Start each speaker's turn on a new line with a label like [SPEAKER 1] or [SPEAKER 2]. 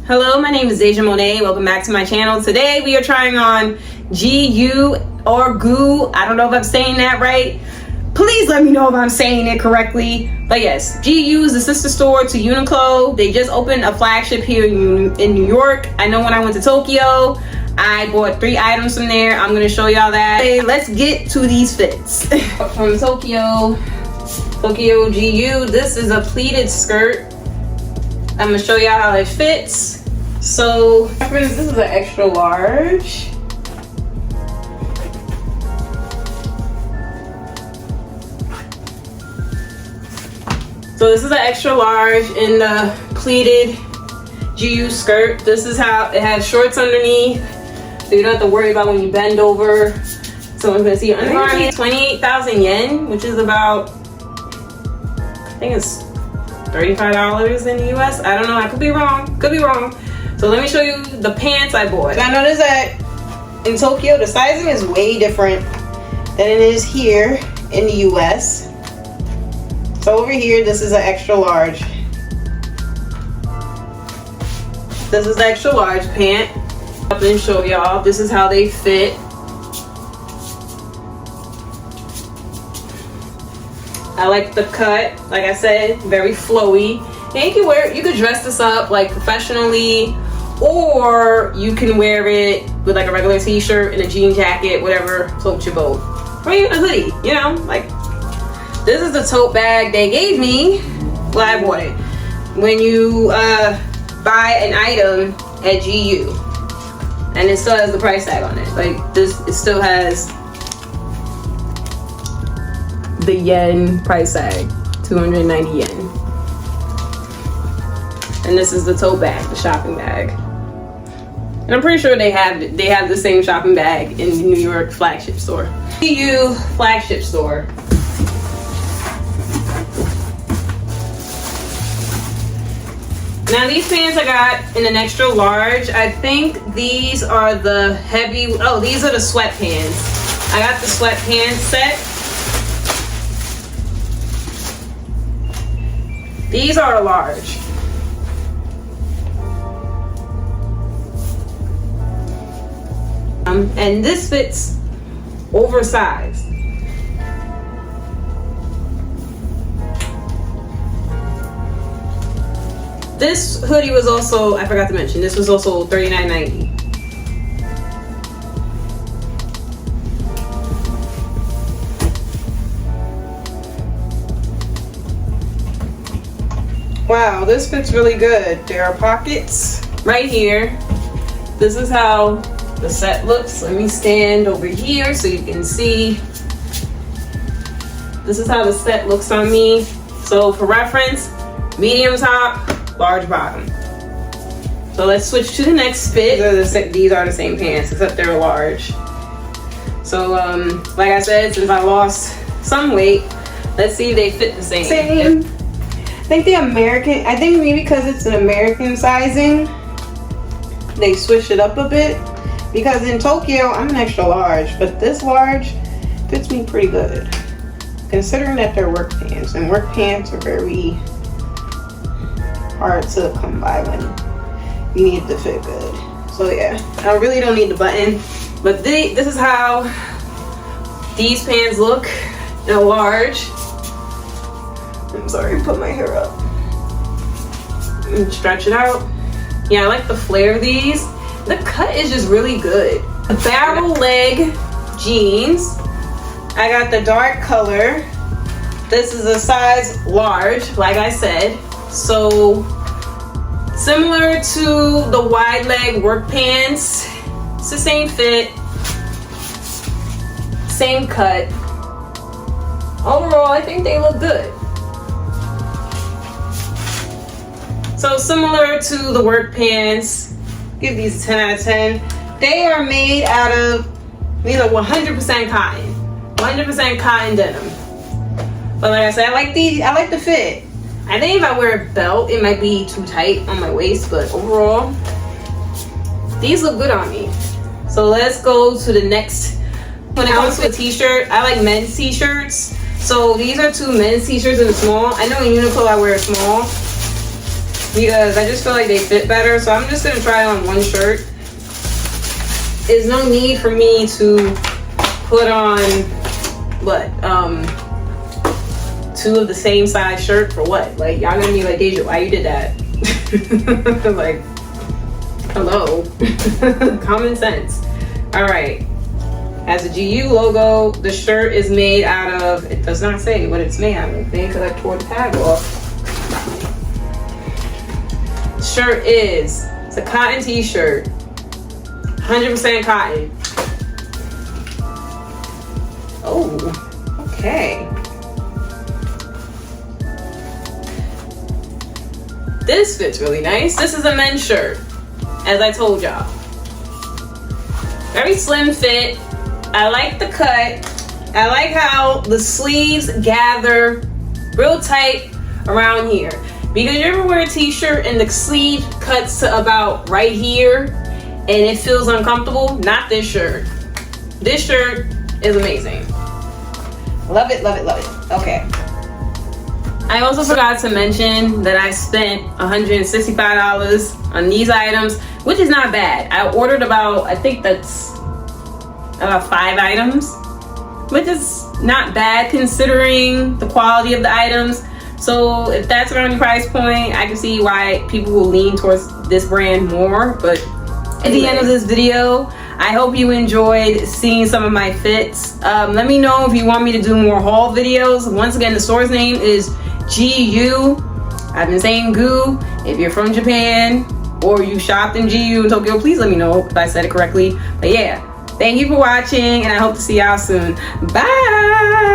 [SPEAKER 1] Hello, my name is Deja Monet. Welcome back to my channel. Today we are trying on GU or GU. I don't know if I'm saying that right. Please let me know if I'm saying it correctly. But yes, GU is the sister store to Uniqlo. They just opened a flagship here in New York. I know when I went to Tokyo, I bought 3 items from there. I'm gonna show y'all that. Okay, let's get to these fits. From Tokyo GU, this is a pleated skirt. I'm gonna show y'all how it fits. So, this is an extra large. So this is an extra large in the pleated GU skirt. This is how it has shorts underneath, so you don't have to worry about when you bend over. Someone's gonna see your undergarment. 28,000 yen, which is about, I think it's $35 in the US. I don't know, I could be wrong. So let me show you the pants I bought. So I noticed that in Tokyo, the sizing is way different than it is here in the US. So over here, this is an extra large. This is the extra large pant. I'll then show y'all. This is how they fit. I like the cut. Like I said, very flowy. And you can wear it, you could dress this up like professionally, or you can wear it with like a regular t-shirt and a jean jacket, whatever floats your boat. Or even a hoodie, you know, like. This is the tote bag they gave me. Well, I bought it. When you buy an item at GU, and it still has the price tag on it. Like this, it still has the yen price tag, 290 yen. And this is the tote bag, the shopping bag. And I'm pretty sure they have the same shopping bag in the New York flagship store. GU flagship store. Now these pants I got in an extra large. I think these are the heavy, oh, these are the sweatpants. I got the sweatpants set. These are a large. And this fits oversized. This hoodie was also, I forgot to mention, this was also $39.90. Wow, this fits really good. There are pockets right here. This is how the set looks. Let me stand over here so you can see. This is how the set looks on me. So for reference, medium top, large bottom. So let's switch to the next fit. These are the same pants, except they're large. So like I said, since I lost some weight, let's see if they fit the same. I think maybe because it's an American sizing, they switched it up a bit. Because in Tokyo, I'm an extra large, but this large fits me pretty good. Considering that they're work pants, and work pants are very hard to come by when you need it to fit good. So yeah, I really don't need the button, but this is how these pants look in a large. I'm sorry, put my hair up and stretch it out. Yeah, I like the flare of these. The cut is just really good. The barrel leg jeans. I got the dark color. This is a size large, like I said. So similar to the wide leg work pants, it's the same fit, same cut. Overall, I think they look good. So similar to the work pants, give these a 10 out of 10. They are made out of, these are 100% cotton, 100% cotton denim. But like I said, I like the fit. I think if I wear a belt, it might be too tight on my waist, but overall, these look good on me. So let's go to the next. When it comes to a t-shirt, I like men's t-shirts. So these are 2 men's t-shirts in a small. I know in Uniqlo I wear a small. because I just feel like they fit better. So I'm just gonna try on one shirt. There's no need for me to put on what, 2 of the same size shirt for what? Like, y'all gonna be like, Deja, why you did that? Like, hello. Common sense. All right. Has a GU logo. The shirt is made out of, it does not say what it's made out of, because I tore the tag off. Shirt is, it's a cotton t-shirt. 100% cotton. Oh, okay. This fits really nice. This is a men's shirt, as I told y'all. Very slim fit. I like the cut. I like how the sleeves gather real tight around here. Because you ever wear a t-shirt and the sleeve cuts to about right here and it feels uncomfortable? Not this shirt. This shirt is amazing. Love it, love it, love it. Okay. I also forgot to mention that I spent $165 on these items, which is not bad. I ordered about, I think that's about 5 items, which is not bad considering the quality of the items. So if that's around your price point, I can see why people will lean towards this brand more. But at the end of this video, I hope you enjoyed seeing some of my fits. Let me know if you want me to do more haul videos. Once again, the store's name is GU. I've been saying GU. If you're from Japan or you shopped in GU in Tokyo, please let me know if I said it correctly. But yeah, thank you for watching, and I hope to see y'all soon. Bye.